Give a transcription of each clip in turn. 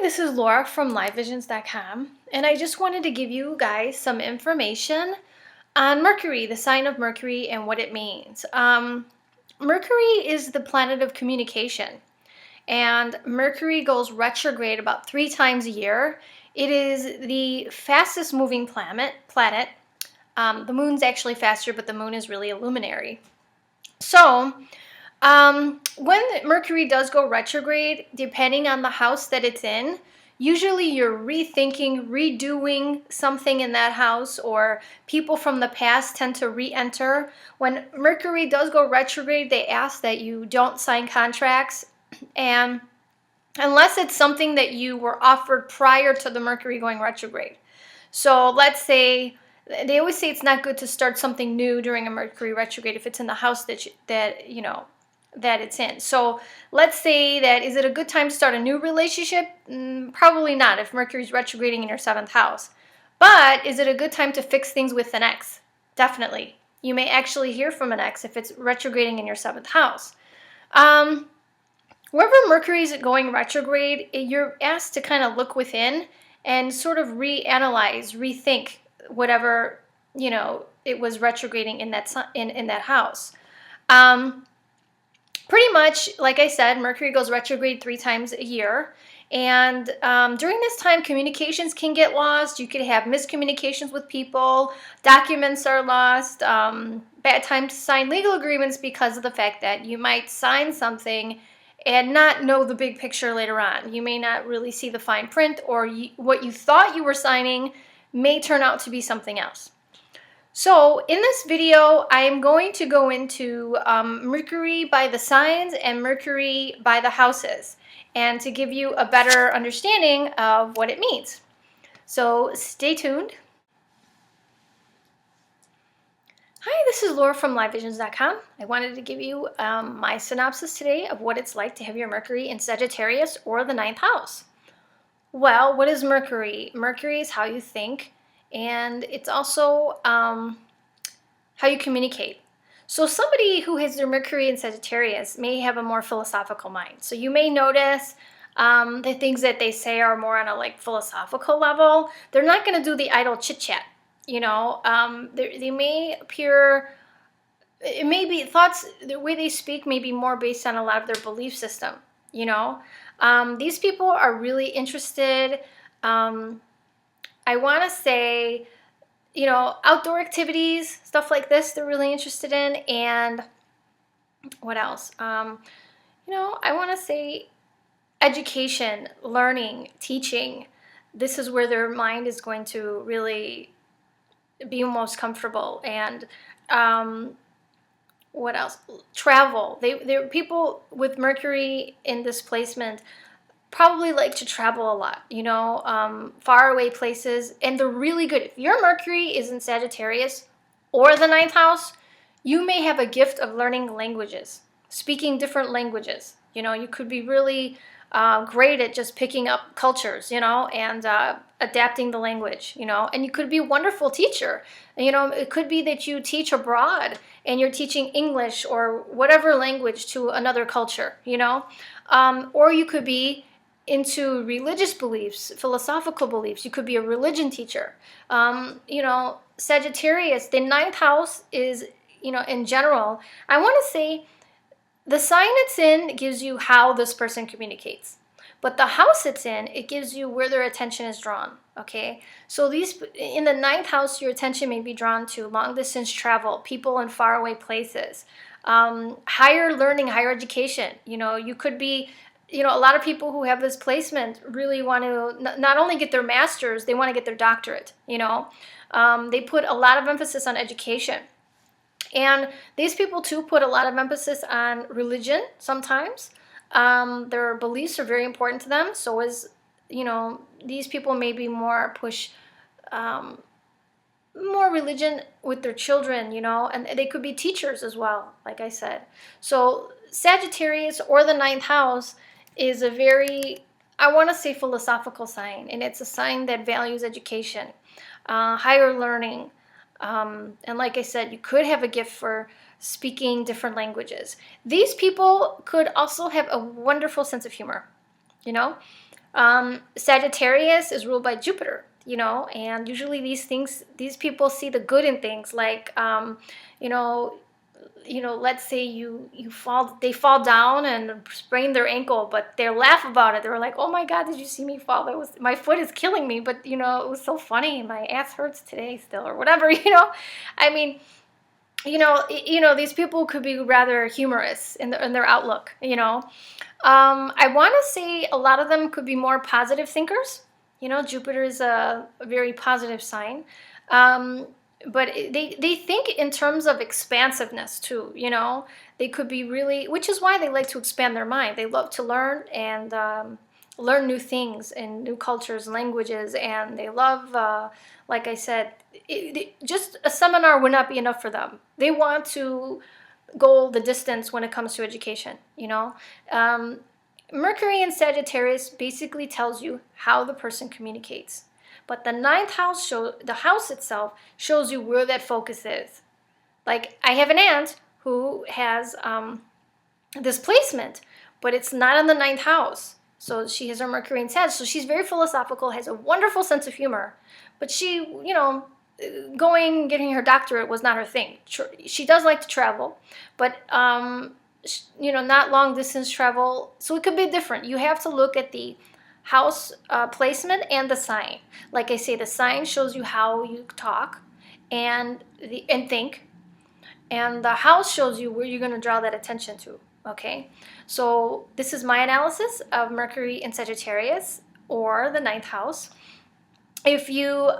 Hi, this is Laura from LiveVisions.com, and I just wanted to give you guys some information on Mercury, the sign of Mercury, and what it means. Mercury is the planet of communication, and Mercury goes retrograde about 3 times a year. It is the fastest moving planet. The moon's actually faster, but the moon is really a luminary. So, when Mercury does go retrograde, depending on the house that it's in, usually you're rethinking, redoing something in that house, or people from the past tend to re-enter. When Mercury does go retrograde, they ask that you don't sign contracts, and unless it's something that you were offered prior to the Mercury going retrograde. So let's say, they always say it's not good to start something new during a Mercury retrograde if it's in the house that it's in. So let's say that, is it a good time to start a new relationship? Probably not if Mercury's retrograding in your 7th house. But is it a good time to fix things with an ex? Definitely. You may actually hear from an ex if it's retrograding in your 7th house. Wherever Mercury is going retrograde, you're asked to kind of look within and sort of reanalyze, rethink whatever, it was retrograding in that house. Pretty much, like I said, Mercury goes retrograde 3 times a year. And during this time, communications can get lost. You could have miscommunications with people. Documents are lost. Bad time to sign legal agreements because of the fact that you might sign something and not know the big picture later on. You may not really see the fine print, or what you thought you were signing may turn out to be something else. So in this video, I am going to go into Mercury by the signs and Mercury by the houses, and to give you a better understanding of what it means. So stay tuned. Hi, this is Laura from LiveVisions.com. I wanted to give you my synopsis today of what it's like to have your Mercury in Sagittarius or the 9th house. Well, what is Mercury? Mercury is how you think, and it's also how you communicate. So somebody who has their Mercury in Sagittarius may have a more philosophical mind. So you may notice the things that they say are more on a philosophical level. They're not going to do the idle chit-chat. They may appear, it may be thoughts, the way they speak may be more based on a lot of their belief system. These people are really interested, I want to say, outdoor activities, stuff like this, they're really interested in. And what else? I want to say education, learning, teaching. This is where their mind is going to really be most comfortable. And what else? Travel. They're people with Mercury in this placement probably like to travel a lot, far away places, and they're really good. If your Mercury is in Sagittarius or the 9th house, you may have a gift of learning languages, speaking different languages. You could be really great at just picking up cultures, and adapting the language, and you could be a wonderful teacher. It could be that you teach abroad and you're teaching English or whatever language to another culture, or you could be into religious beliefs, philosophical beliefs. You could be a religion teacher. Sagittarius, the 9th house is, in general, I want to say the sign it's in gives you how this person communicates. But the house it's in, it gives you where their attention is drawn, okay? So in the 9th house, your attention may be drawn to long-distance travel, people in faraway places, higher learning, higher education. You could be, a lot of people who have this placement really want to not only get their master's, they want to get their doctorate, They put a lot of emphasis on education. And these people, too, put a lot of emphasis on religion sometimes. Their beliefs are very important to them. So these people maybe push more religion with their children, and they could be teachers as well, like I said. So Sagittarius or the 9th house is a very, I want to say, philosophical sign. And it's a sign that values education, higher learning. And like I said, you could have a gift for speaking different languages. These people could also have a wonderful sense of humor. Sagittarius is ruled by Jupiter, you know, and usually these people see the good in things, like, you know, let's say they fall down and sprain their ankle, but they laugh about it. They're like, "Oh my God, did you see me fall? My foot is killing me, but it was so funny. My ass hurts today still, or whatever." I mean, these people could be rather humorous in their outlook. I want to say a lot of them could be more positive thinkers. Jupiter is a very positive sign. Um, but they think in terms of expansiveness too. They could be really, which is why they like to expand their mind. They love to learn and learn new things and new cultures, languages, and they love, like I said, just a seminar would not be enough for them. They want to go the distance when it comes to education. Mercury in Sagittarius basically tells you how the person communicates. But the ninth house, the house itself, shows you where that focus is. Like, I have an aunt who has this placement, but it's not in the ninth house. So she has her Mercury in Sag. So she's very philosophical, has a wonderful sense of humor. But she, getting her doctorate was not her thing. She does like to travel, but not long distance travel. So it could be different. You have to look at the house placement and the sign. Like I say, the sign shows you how you talk and think, and the house shows you where you're going to draw that attention to. Okay, so this is my analysis of Mercury in Sagittarius, or the ninth house. If you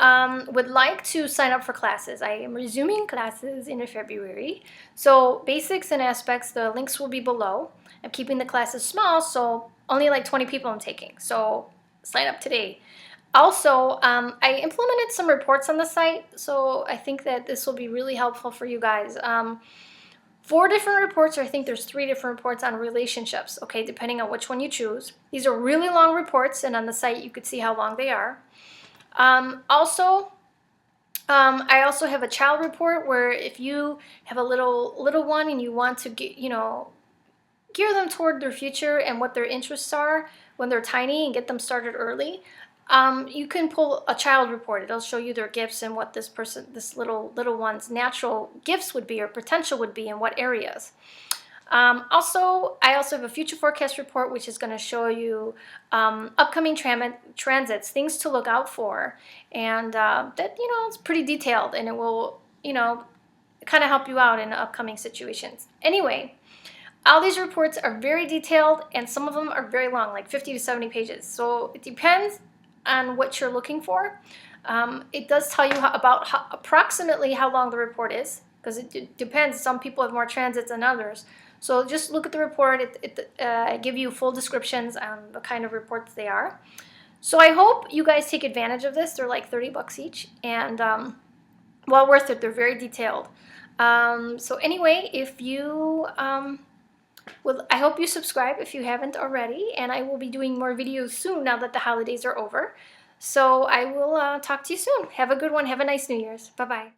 would like to sign up for classes, I am resuming classes in February. So basics and aspects, the links will be below. I'm keeping the classes small, so only like 20 people I'm taking. So sign up today. Also, I implemented some reports on the site, so I think that this will be really helpful for you guys. 4 different reports, or I think there's 3 different reports on relationships, okay, depending on which one you choose. These are really long reports, and on the site you could see how long they are. I also have a child report where if you have a little one and you want to gear them toward their future and what their interests are when they're tiny and get them started early, you can pull a child report. It'll show you their gifts and what this little one's natural gifts would be or potential would be in what areas. I also have a future forecast report, which is going to show you upcoming transits, things to look out for, and it's pretty detailed, and it will kind of help you out in upcoming situations. Anyway, all these reports are very detailed, and some of them are very long, like 50 to 70 pages. So it depends on what you're looking for. It does tell you approximately how long the report is, because it depends. Some people have more transits than others. So just look at the report. I give you full descriptions on the kind of reports they are. So I hope you guys take advantage of this. They're like $30 each, and well worth it. They're very detailed. So anyway, if you I hope you subscribe if you haven't already, and I will be doing more videos soon now that the holidays are over. So I will talk to you soon. Have a good one. Have a nice New Year's. Bye-bye.